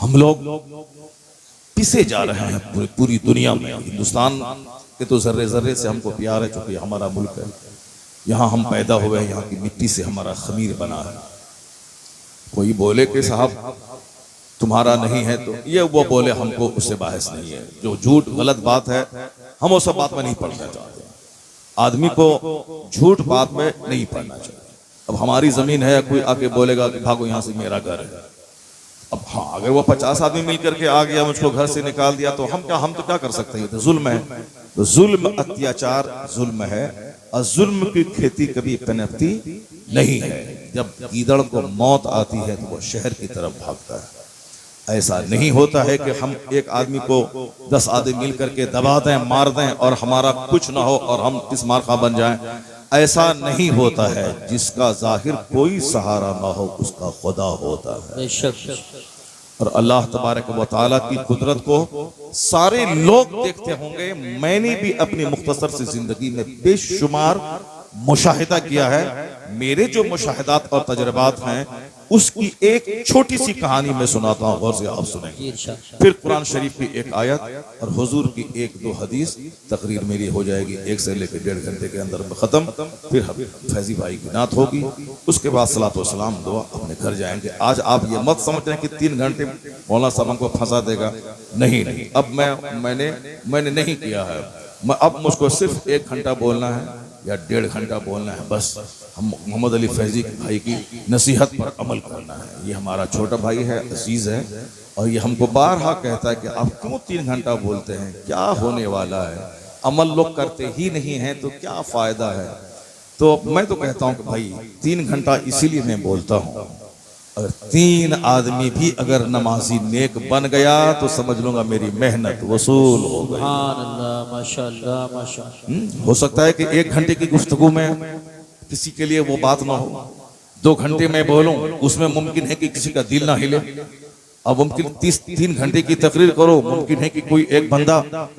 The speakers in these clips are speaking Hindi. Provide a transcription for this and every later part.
हम लोग पिसे जा रहे हैं पूरी दुनिया में। हिंदुस्तान के तो जर्रे जर्रे से हमको प्यार है, चूंकि हमारा मुल्क है, यहाँ हम पैदा हुए हैं, यहाँ की मिट्टी से हमारा खमीर बना है। कोई बोले कि साहब तुम्हारा नहीं है, तो ये वो बोले, हमको उससे बहस नहीं है। जो झूठ गलत बात है हम वो सब बात में नहीं पढ़ना चाहते। आदमी को झूठ बात में नहीं पढ़ना चाहिए। अब हमारी जमीन है, कोई आके बोलेगा कि भागो यहाँ से, मेरा घर है। अब हाँ, अगर वो 50 आदमी मिलकर के आ गया, मुझको घर से निकाल दिया, तो हम तो क्या कर सकते हैं? तो जुल्म है। तो जुल्म, अत्याचार जुल्म है, और जुल्म की खेती कभी पनपती नहीं है। जब गीदड़ को मौत आती है तो वो शहर की तरफ भागता है। ऐसा नहीं होता है कि हम एक आदमी को 10 आदमी मिल करके दबा दें, मार दें और हमारा कुछ ना हो और हम किस मारखा बन जाएं। ऐसा नहीं होता है। जिसका जाहिर कोई सहारा ना हो उसका खुदा होता है। और अल्लाह तबारक व तआला की कुदरत को सारे लोग देखते होंगे। मैंने भी अपनी मुख्तसर सी जिंदगी में बेशुमार मुशाहिदा किया है। मेरे जो मुशाहिदात और तजर्बात हैं उसकी एक छोटी सी कहानी मैं सुनाता हूँ, गौर से आप सुनेंगे। फिर कुरान शरीफ की एक आयत और हुजूर की 1-2 हदीस, तकरीर मेरी हो जाएगी 1 से लेकर 1.5 घंटे के अंदर में खत्म। फिर फैजी भाई की नात होगी, उसके बाद सलात व सलाम दुआ, अपने घर जाएंगे। आज आप ये मत समझ रहे कि 3 घंटे मौलाना साहब हमको फंसा देगा। नहीं, अब मैंने नहीं किया है। अब मुझको सिर्फ 1 घंटा बोलना है या 1.5 घंटा बोलना है, बस। हम मोहम्मद अली फैजी भाई की नसीहत पर अमल करना है। ये हमारा छोटा भाई है, अजीज है, और ये हमको बारहा कहता है कि आप क्यों 3 घंटा बोलते हैं, क्या होने वाला है? अमल लोग करते ही नहीं है तो क्या फायदा है? तो मैं तो कहता हूँ कि भाई 3 घंटा इसीलिए मैं बोलता हूँ, अगर 3 आदमी भी अगर नमाजी नेक बन गया तो समझ लूंगा मेरी मेहनत वसूल हो गई। माशाअल्लाह, माशाअल्लाह। हो सकता है कि 1 घंटे की गुफ्तगू में किसी के लिए वो बात ना हो, 2 घंटे में बोलूं, उसमें मुमकिन है कि किसी का दिल ना हिले। अब मुमकिन 3 घंटे की तकरीर करो, मुमकिन है कि कोई एक बंदा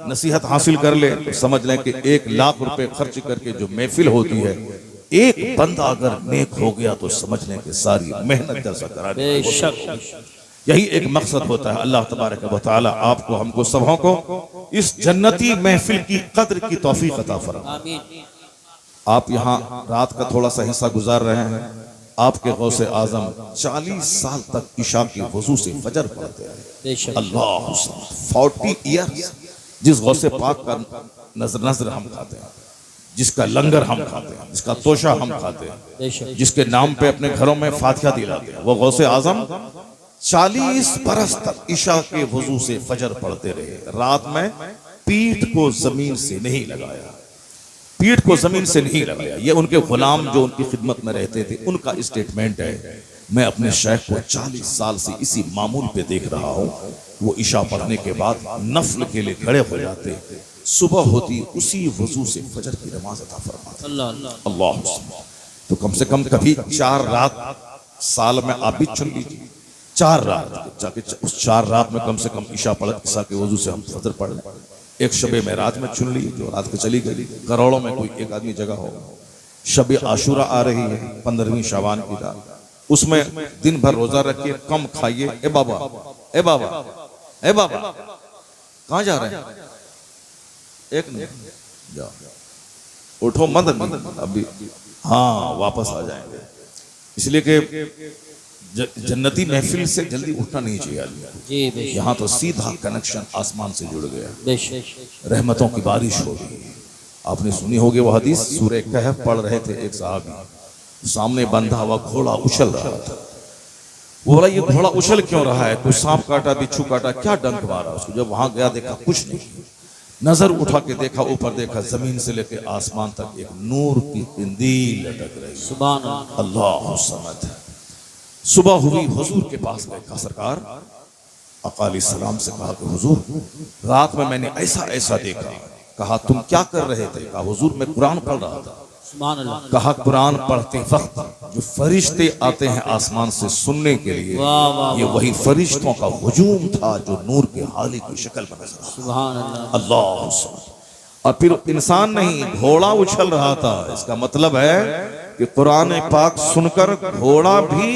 नसीहत हासिल कर ले। तो समझ लें कि 1 लाख रुपए खर्च करके जो महफिल होती है, एक बंदा अगर नेक हो गया तो समझ लें कि सारी मेहनत जैसा कराने। यही एक मकसद होता है। अल्लाह तबारक व तआला आपको, हमको, सबों को इस जन्नती महफिल की कद्र की तौफीक अता फरमाए। आप यहाँ रात का थोड़ा सा हिस्सा गुजार रहे हैं। आपके गौसे आजम 40 साल तक इशा की वजू से फजर पढ़ते हैं। अल्लाह, 40 ईयर्स। जिस गौसे पाक का नजर हम खाते हैं, जिसका लंगर हम खाते हैं, जिसका तोशा हम खाते हैं, जिसके नाम पे अपने घरों में फातिहा दिलाते हैं, वो गौसे आजम 40 बरस तक इशा के वजू से फजर पढ़ते रहे। रात में पीठ को जमीन से नहीं लगाया, पीठ को जमीन से नहीं लगाया। ये उनके गुलाम जो उनकी खिदमत में रहते थे उनका स्टेटमेंट है। मैं अपने शेख को 40 साल से इसी मामूल पे देख रहा हूँ। वो इशा पढ़ने के बाद नफ्ल के लिए खड़े हो जाते, सुबह होती उसी वजू से फजर की नमाज अता फरमाते। अल्लाह। तो कम से कम कभी 4 रात साल में आप भी चुन लीजिए, 4 रात जाके उस 4 रात में कम से कम इशा पढ़, इशा के वजू से हम फजर पढ़ लें। एक शबे मेराज में चुन ली जो रात को चली गई। करोड़ों में कोई एक आदमी जगह होगा। शबे आशूरा आ रही है, 15वीं शाबान की रात, उसमें दिन भर रोजा रखिए, कम खाइए। ए बाबा, ए बाबा, ए बाबा, कहाँ जा रहे हैं? एक मिनट, जाओ, उठो मत अभी, हाँ वापस आ जाएंगे। इसलिए कि जन्नती महफिल से जल्दी उठना नहीं चाहिए आदमी। यहाँ तो सीधा कनेक्शन आसमान से जुड़ गया, रहमतों की बारिश हो रही है। आपने सुनी होगी वो हदीस, सूरह कहफ पढ़ रहे थे, एक साहबी, सामने बंधा हुआ घोड़ा उछल रहा था। वो बोला ये घोड़ा उछल क्यों रहा है? कुछ सांप काटा, बिच्छू काटा, क्या डंक मारा उसको? जब वहां गया देखा कुछ नहीं, नजर उठा के देखा, ऊपर देखा, जमीन से लेके आसमान तक एक नूर की पिंदील लटक रही। सुभान अल्लाह समद। सुबह हुई, हुजूर के पास गए, कहा सरकार, आका अलैहिस्सलाम से कहा कि हुजूर रात में मैंने ऐसा ऐसा देखा। कहा तुम क्या कर रहे थे? कहा हुजूर मैं कुरान पढ़ रहा था। कहा कुरान पढ़ते वक्त जो फरिश्ते आते हैं आसमान से सुनने के लिए, ये वही फरिश्तों का हुजूम था जो नूर के हाली की शक्ल में नजर आया। अल्लाह। और फिर इंसान नहीं, घोड़ा उछल रहा था। इसका मतलब है कि कुरान पाक सुनकर घोड़ा भी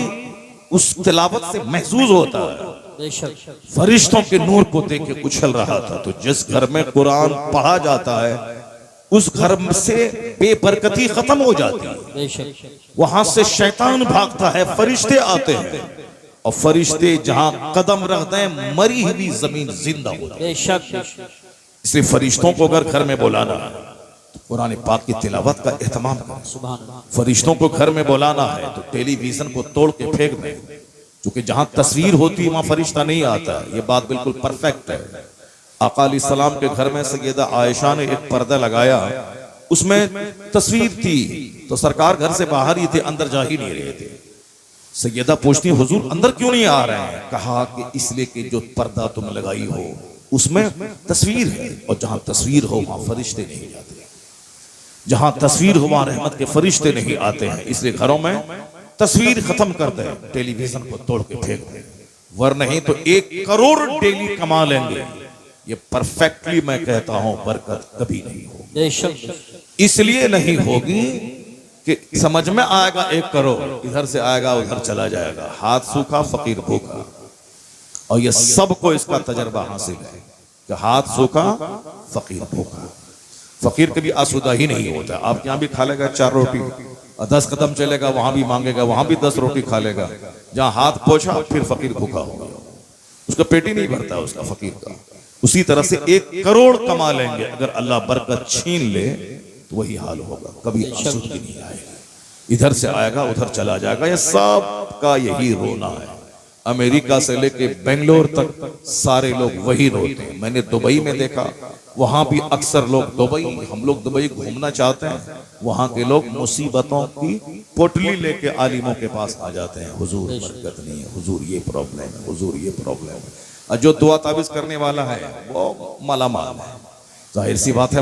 उस तिलावत से महसूस होता है। बेशक फरिश्तों के नूर को देख के उछल रहा था। तो जिस घर में कुरान पढ़ा जाता है उस घर से बेबरकती खत्म हो जाती है, बेशक वहां से शैतान भागता है, फरिश्ते आते हैं और फरिश्ते जहां कदम रखते हैं मरी हुई जमीन जिंदा हो जाती है। बेशक इसलिए फरिश्तों को अगर घर में बुलाना है तो कुरान पाक की तिलावत का एहतमाम करें। सुभान अल्लाह। फरिश्तों को घर में बुलाना है तो टेलीविजन को तोड़ के फेंक दें, क्योंकि जहां तस्वीर होती है वहां फरिश्ता नहीं आता। ये बात बिल्कुल परफेक्ट है। आका अलैहिस्सलाम के घर में सैयदा आयशा ने एक पर्दा लगाया, उसमें तस्वीर थी, तो सरकार घर से बाहर ही थे, अंदर जा ही नहीं रहे थे। सैयदा पूछती हुजूर अंदर क्यों नहीं आ रहे हैं? कहा कि इसलिए कि जो पर्दा तुम लगाई हो उसमें तस्वीर है, और जहां तस्वीर हो वहां फरिश्ते नहीं जाते, जहां तस्वीर हो वहां रहमत के फरिश्ते नहीं आते हैं। इसलिए घरों में तस्वीर खत्म कर दे, टेलीविजन को तोड़ के फेंक दे, वरना नहीं तो 1 करोड़ डेली कमा लेंगे। ये परफेक्टली मैं कहता हूं बरकत कभी नहीं होगी। बेशक इसलिए नहीं होगी कि समझ में आएगा 1 करोड़, इधर से आएगा उधर चला जाएगा, हाथ सूखा फकीर भूखा। और ये सबको इसका तजर्बा हासिल है कि हाथ सूखा फकीर भूखा। फकीर कभी आसूदा ही नहीं होता। आप यहां भी खा लेगा 4 रोटी और 10 कदम चलेगा, वहां भी मांगेगा, वहां भी 10 रोटी खा लेगा। जहां हाथ पोछा फिर फकीर भूखा होगा, उसका पेट ही नहीं भरता उसका फकीर का। उसी तरह से 1 करोड़ कमा लेंगे, अगर अल्लाह बरकत छीन ले तो वही हाल होगा, कभी आसूदगी नहीं आएगी, इधर से आएगा उधर चला जाएगा। ये सब का यही रोना है। अमेरिका से लेके बेंगलोर तक सारे लोग वही रोते हैं। मैंने दुबई में देखा, वहां भी अक्सर लोग दुबई, हम लोग दुबई घूमना चाहते हैं, वहां के लोग मुसीबतों की पोटली लेके आलिमों के पास आ जाते हैं, हुजूर बरकत नहीं है, हुजूर ये प्रॉब्लम है, हुजूर ये प्रॉब्लम है। और जो दुआ ताबीज करने वाला है वो मालामाल है। जाहिर सी बात है,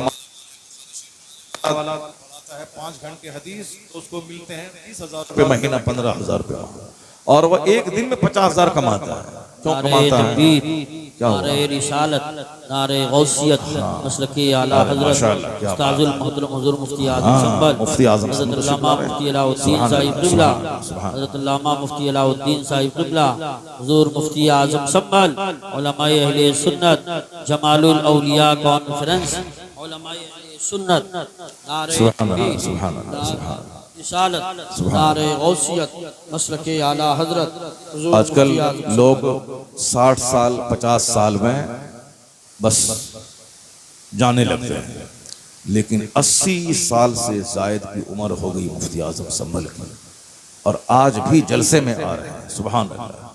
5 घंटे हदीस तो उसको मिलते हैं 30,000 रुपए महीना, 15,000 रुपए, और वह एक दिन में 50,000 कमाता है। क्यों कमाता है? क्या हुआ? नारे रिसालत, नारे गौसियत, मसलकी आला हजरत उस्ताजुल मोहतरम हुजूर मुफ्ती आजम संभल, मुफ्ती आजम हजरत अल्लामा मुफ्ती अलाउद्दीन साहिब क़िबला, हजरत अल्लामा मुफ्ती अलाउद्दीन साहिब क़िबला, हुजूर मुफ्ती आजम संभल, उलमाए अहले सुन्नत, जमालुल औलिया कॉन्फ्रेंस, उलमाए अहले सुन्नत, नारे सुभान सुभान रिसालत, नारे गौसियत, मसलके आला हजरत। आजकल लोग 60 साल 50 साल में बस जाने लगते हैं, लेकिन 80 साल से जायद की उम्र हो गई मुफ्ती आजम संभल की, और आज भी जलसे में आ रहे हैं। सुभान अल्लाह,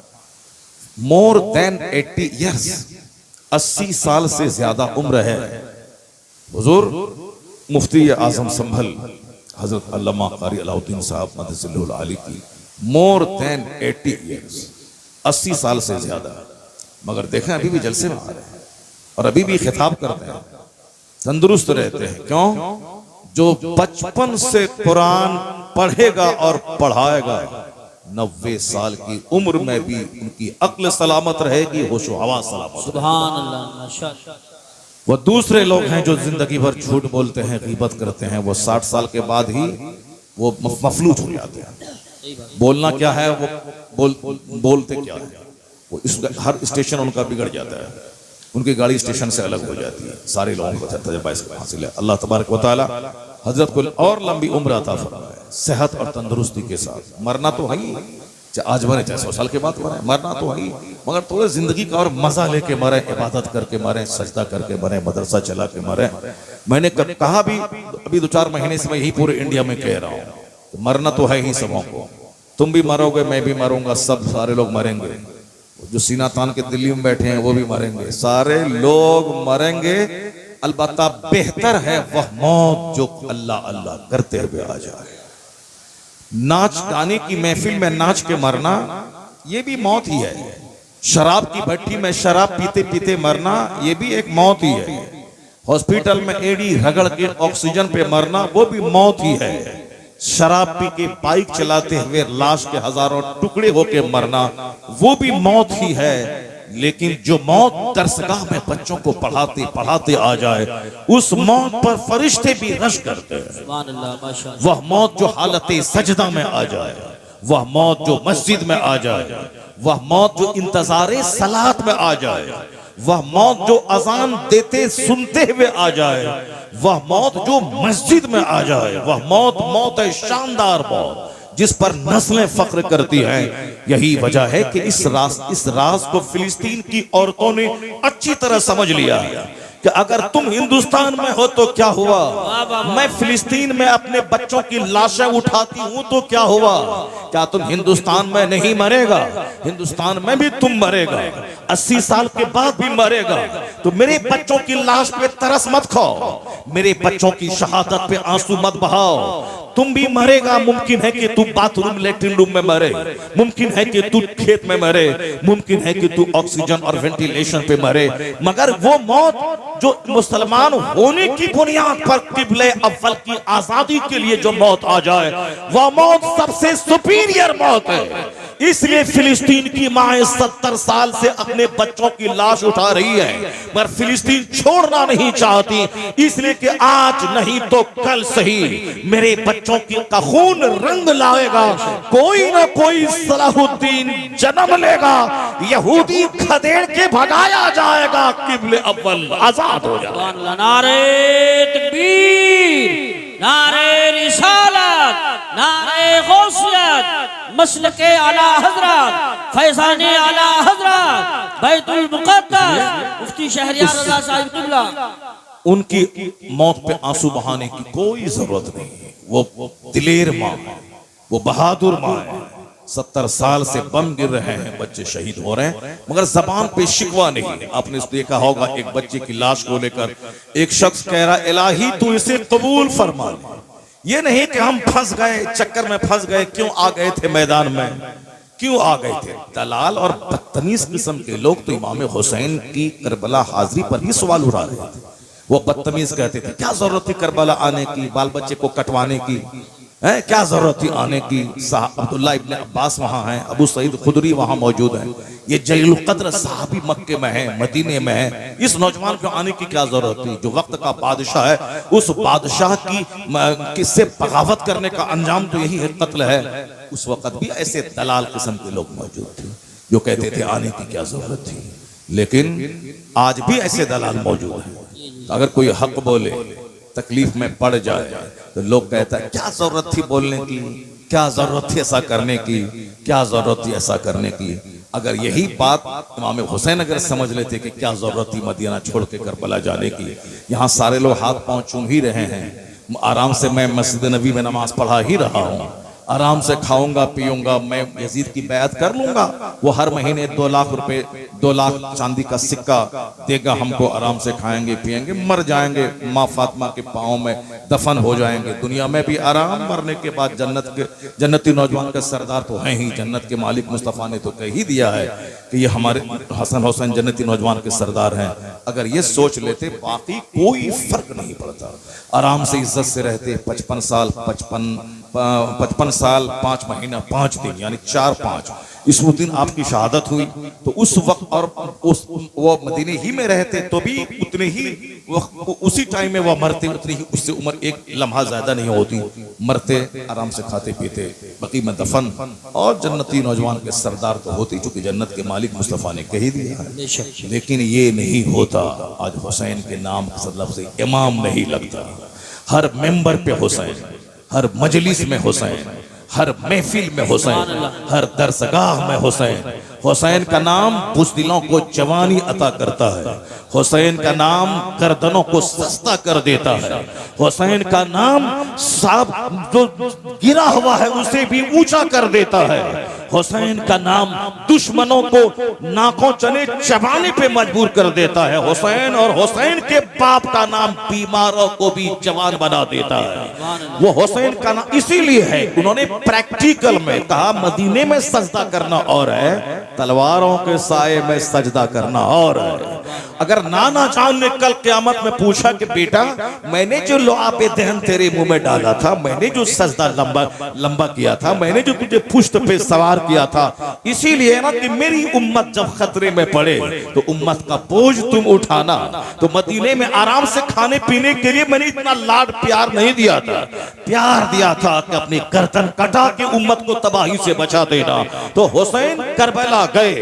मोर देन 80 ईयर्स, 80 साल से ज्यादा उम्र है। हुजूर मुफ्ती आजम संभल हजरत अल्लामा कारी अलाउद्दीन साहब मददसिल्लुल आली की मोर देन 80 ईयर्स, 80 साल से ज्यादा, मगर देखें अभी भी जलसे में आ रहे हैं और अभी भी खिताब करते हैं, तंदुरुस्त रहते हैं। क्यों? जो बचपन से कुरान पढ़ेगा और पढ़ाएगा, 90 साल की उम्र में भी उनकी अक्ल सलामत रहेगी, होशो हवास सलामत। सुभान अल्लाह, माशाअल्लाह। वो दूसरे लोग हैं जो जिंदगी भर झूठ बोलते हैं, गीबत करते हैं, वो 60 साल के बाद ही वो मफलूज हो जाते हैं। बोलना क्या है, वो बोलते क्या है, वो हर स्टेशन उनका बिगड़ जाता है, उनकी गाड़ी स्टेशन से अलग हो जाती है। सारे लोगों को तजुर्बा इसका हासिल है। अल्लाह तबारक व तआला हजरत को और लंबी उम्र अता फरमाए, सेहत और तंदुरुस्ती के साथ। मरना तो है ही, चाहे आज मरे चाहे 100 साल के बाद मरे, मरना तो है ही, मगर थोड़ा जिंदगी का और मजा लेके मरे, इबादत करके मरे, सजदा करके मरे, मदरसा चला के मरे। मैंने कहा भी अभी 2-4 महीने से मैं यही पूरे इंडिया में कह रहा हूँ, तो मरना तो है ही सबों को। तुम भी मरोगे, मैं भी मरूंगा, सब सारे लोग मरेंगे। जो सीना तान के दिल्ली में बैठे हैं वो भी मरेंगे, सारे लोग मरेंगे। अलबत्ता बेहतर है वह मौत जो अल्लाह अल्लाह करते हुए आ जाए। नाच गाने की महफिल में नाच के मरना ये भी मौत ही है। शराब की भट्टी में शराब पीते पीते मरना ये भी एक मौत ही है। हॉस्पिटल में एड़ी रगड़ के ऑक्सीजन पे मरना वो भी मौत ही है। शराब पी के बाइक चलाते हुए लाश के हजारों टुकड़े होके मरना वो भी मौत ही है। लेकिन जो मौत दरसगाह में बच्चों को पढ़ाते पढ़ाते आ जाए, उस मौत पर फरिश्ते भी रश करते हैं। वह मौत जो हालत सजदा में आ जाए, वह मौत जो मस्जिद में आ जाए, वह मौत जो इंतजारे सलात में आ जाए, वह मौत जो अजान देते सुनते हुए आ जाए, वह मौत जो मस्जिद में आ जाए, वह मौत है शानदार मौत जिस पर नस्लें फख्र करती हैं। यही वजह है कि इस राज को फिलिस्तीन की औरतों ने अच्छी तरह समझ लिया है कि अगर तुम हिंदुस्तान में हो तो क्या हुआ, मैं फिलिस्तीन में अपने बच्चों की लाशें उठाती हूं तो क्या हुआ, क्या तुम हिंदुस्तान में नहीं मरेगा, हिंदुस्तान में भी तुम मरेगा, 80 साल के बाद भी मरेगा। तो मेरे बच्चों की लाश पे तरस मत खाओ, मेरे बच्चों की शहादत पे आंसू मत बहाओ। तुम भी मरेगा, मुमकिन है कि तू बाथरूम लेटरिन रूम में मरे, मुमकिन है कि तू खेत में मरे, मुमकिन है कि तू ऑक्सीजन और वेंटिलेशन पे मरे, मगर वो मौत जो मुसलमान होने की बुनियाद पर किबले अव्वल की आजादी के लिए जो मौत आ जाए, वह मौत सबसे सुपीरियर मौत है। इसलिए फिलिस्तीन की माएं 70 साल से अपने बच्चों की लाश उठा रही है, पर फिलिस्तीन छोड़ना नहीं चाहती, इसलिए कि आज नहीं तो कल सही मेरे बच्चों का खून रंग लाएगा, कोई ना कोई सलाहुद्दीन जन्म लेगा, यहूदी खदेड़ के भगाया जाएगा, किबले अव्वल आजाद हो जाएगा। नारे तकबीर, नारे रिसालत, नारे गौसियत, मसलके आला हजरत, फैजाने आला हजरत, बैतुल मुक़द्दस मुफ्ती शहरियार रज़ा साहिब क़िबला। उनकी मौत पे आंसू बहाने की कोई जरूरत नहीं है। वो दिलेर माँ है, वो बहादुर माँ है। 70 साल से बम गिर रहे हैं, बच्चे शहीद हो रहे हैं, मगर जबान पे शिकवा नहीं। आपने देखा होगा एक बच्चे की लाश को लेकर एक शख्स कह रहा, इलाही तू इसे कबूल फरमा ले। ये नहीं कि हम फंस गए, चक्कर में फंस गए, क्यों आ गए थे मैदान में, क्यों आ गए थे। दलाल और बदतमीज किस्म के लोग तो इमाम हुसैन की करबला हाजिरी पर ही सवाल उठा रहे थे। वो बदतमीज कहते थे क्या जरूरत थी करबला आने की, बाल बच्चे को कटवाने की, है क्या जरूरत थी आने की। अब्दुल्ला इब्ने अब्बास वहां हैं, अबू सईद खुदरी वहां मौजूद हैं, ये जलीलुल कद्र साहबी मक्के में है, मदीने में है। इस नौजवान को आने की क्या जरूरत थी, जो वक्त का बादशाह है, उस बादशाह की किससे बगावत करने का अंजाम तो यही है, कत्ल है। उस वक्त भी ऐसे दलाल किस्म के लोग मौजूद थे जो कहते थे आने की क्या जरूरत थी। लेकिन आज भी ऐसे दलाल मौजूद हैं। अगर कोई हक बोले, तकलीफ में पड़ जाए, तो लोग कहता है क्या जरूरत थी बोलने की, क्या जरूरत थी ऐसा करने की, क्या जरूरत थी ऐसा करने की। अगर यही बात इमाम हुसैन अगर समझ लेते कि क्या जरूरत थी मदीना छोड़ के करबला जाने की, यहाँ सारे लोग हाथ पांव चूम ही रहे हैं, आराम से मैं मस्जिद नबी में नमाज पढ़ा ही रहा हूँ, आराम से खाऊंगा पीऊंगा, मैं यजीद की बैत कर लूंगा, वो हर महीने 2 लाख रुपए 2 लाख चांदी का सिक्का देगा हमको, आराम से खाएंगे पिएंगे, मर जाएंगे, माँ फातिमा के पाँव में दफन हो जाएंगे, दुनिया में भी आराम, मरने के बाद जन्नती नौजवान का सरदार तो है ही, जन्नत के मालिक मुस्तफ़ा ने तो कह ही दिया है कि ये हमारे हसन हुसैन जन्नती नौजवान के सरदार हैं। अगर ये सोच लेते बाकी कोई फर्क नहीं पड़ता, आराम से इज्जत से रहते। 55 साल 5 महीना 5 दिन यानी 4-5 इस दिन आपकी शहादत हुई, तो उस वक्त और वो मदीने ही में रहते तो भी उतने ही उसी टाइम में वो मरते, उतनी ही उससे उम्र एक लम्हा ज्यादा नहीं होती, मरते आराम से खाते पीते बकी में दफन, और जन्नती नौजवान के सरदार तो होते चूंकि जन्नत के मालिक मुस्तफ़ा ने कह ही दिया है। लेकिन ये नहीं होता। आज हुसैन के नाम से इमाम नहीं लगता, हर मेंबर पे हुसैन, हर मजलिस में हुसैन, हर महफिल में हुसैन, हर दरसगाह में हुसैन। हुसैन का नाम बुज़दिलों को जवानी अता करता है, हुसैन का नाम गर्दनों को सस्ता कर देता है, हुसैन का नाम सांप जो गिरा हुआ है उसे भी ऊंचा कर देता है, हुसैन का नाम दुश्मनों को नाकों चने चबाने पे मजबूर कर देता है हुसैन, और हुसैन के बाप का नाम बीमारों को भी जवान बना देता है। वो हुसैन का नाम इसीलिए है, उन्होंने प्रैक्टिकल में कहा मदीने में सजदा करना और है, तलवारों के साए में सजदा करना और है। अगर नाना जान ने कल क़यामत में पूछा कि बेटा मैंने जो लुआब दहन तेरे मुंह में डाला था, मैंने जो सजदा लंबा किया था, मैंने जो तुझे पुश्त पे सवार किया था। इसीलिए ना कि मेरी उम्मत जब खतरे में पड़े तो उम्मत का बोझ तुम उठाना। तो मदीने में आराम से खाने पीने के लिए मैंने इतना लाड प्यार नहीं दिया था, प्यार दिया था कि अपनी गर्दन कटा के उम्मत को तबाही से बचा देना। तो हुसैन करबला गए,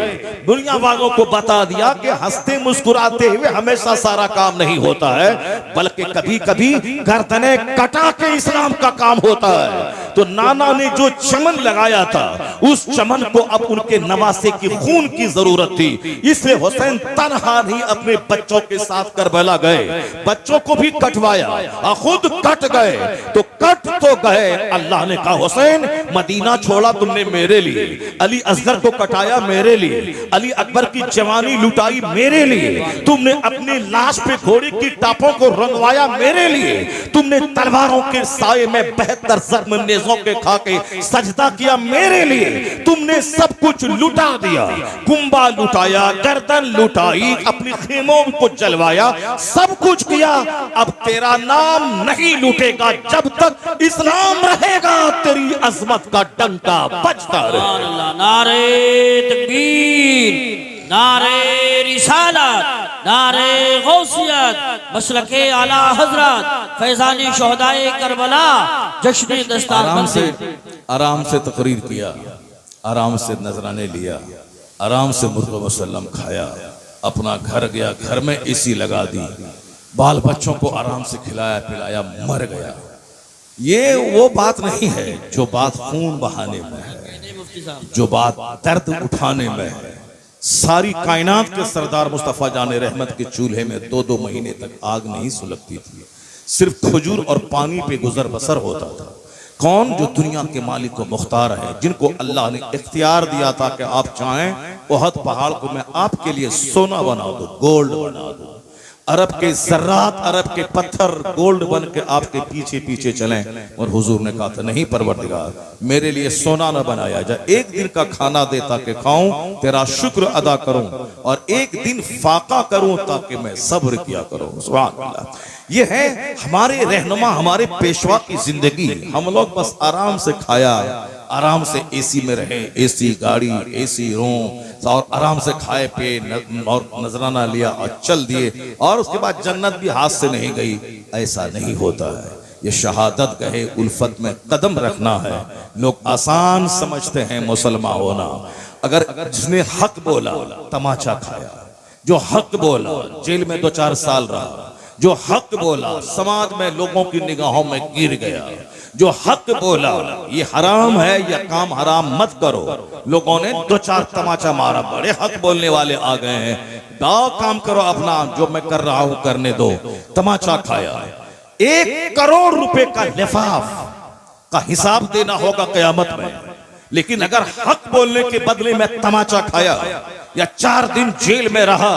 दुनिया वालों को बता दिया कि हंसते मुस्कुराते हुए हमेशा सारा काम नहीं होता है, बल्कि कभी कभी गर्दने कटा के इस्लाम का काम होता है। तो नाना ने जो चमन लगाया था उस चमन को अब उनके नवासे की खून की जरूरत थी, इसलिए हुसैन तन्हा नहीं अपने बच्चों के साथ करबला गए, बच्चों को भी कटवाया और खुद कट गए। तो कट तो गए, अल्लाह ने कहा हुसैन मदीना छोड़ा तुमने मेरे लिए, अली असगर को कटाया मेरे लिए, अली अकबर की जवानी लुटाई मेरे लिए, तुमने अपनी लाश पे घोड़े की टापों को रंगवाया मेरे लिए, तुमने तलवारों के साए में 72 जख्म नेज़ों के खा के सजदा किया मेरे लिए, तुमने सब कुछ लुटा दिया, कुंबा लुटाया, गर्दन लुटाई, अपनी खेमों को जलवाया, सब कुछ किया। अब तेरा नाम नहीं लुटेगा जब तक इस्लाम रहेगा, तेरी अजमत का डंका बजता रहेगा। नारे तकबीर, नारे रिसालत, नारे गौसियत, मसलके आला हजरत फैजानी शोहदाए करबला, जश्न दस्तार। आराम से तकरीर किया, आराम से नजराने लिया, आराम से मुर्गा मुसल्लम खाया, अपना घर गया, घर में एसी लगा दी, बाल बच्चों को आराम से खिलाया पिलाया, मर गया। ये वो बात नहीं है जो बात खून बहाने में है, जो बात दर्द उठाने में है। सारी कायनात के सरदार मुस्तफा जाने रहमत के चूल्हे में 2-2 महीने तक आग नहीं सुलगती थी, सिर्फ खजूर और पानी पे गुजर बसर होता था। कौन? जो दुनिया के मालिक को मुख्तार है, जिनको अल्लाह ने इख्तियार दिया था कि आप चाहें ओहद पहाड़ को मैं आपके लिए सोना बना दूं, गोल्ड बना दूं, अरब के जर्रात, अरब के पत्थर गोल्ड बन के आपके पीछे पीछे चलें। और हुजूर ने कहा था नहीं परवरदिगार, मेरे लिए सोना न बनाया जाए, एक दिन का खाना दे ताकि खाऊं, तेरा शुक्र अदा करूं, और एक दिन फाका करूं ताकि मैं सब्र किया करूं। सुभान अल्लाह। ये है हमारे रहनुमा, हमारे पेशवा की जिंदगी। हम लोग बस आराम से खाया, आराम से एसी में रहे, एसी गाड़ी, एसी रूम, और आराम से खाए पिए और नजराना लिया और चल दिए, और उसके बाद जन्नत भी हाथ से नहीं गई। ऐसा नहीं होता है। ये शहादत कहे उल्फत में कदम रखना है। लोग आसान समझते हैं मुसलमान होना। अगर जिसने हक बोला तमाचा खाया, जो हक बोला जेल में 2-4 साल रहा, जो हक बोला समाज में लोगों की निगाहों में गिर गया, जो हक बोला ये हराम है या काम हराम मत करो, लोगों ने 2-4 तमाचा मारा, बड़े हक बोलने वाले आ गए हैं, दाव काम करो अपना, जो मैं कर रहा हूं करने दो, तमाचा खाया। 1 करोड़ रुपए का लिफाफ का हिसाब देना होगा कयामत में। लेकिन अगर हक बोलने के बदले में तमाचा खाया या 4 दिन जेल में रहा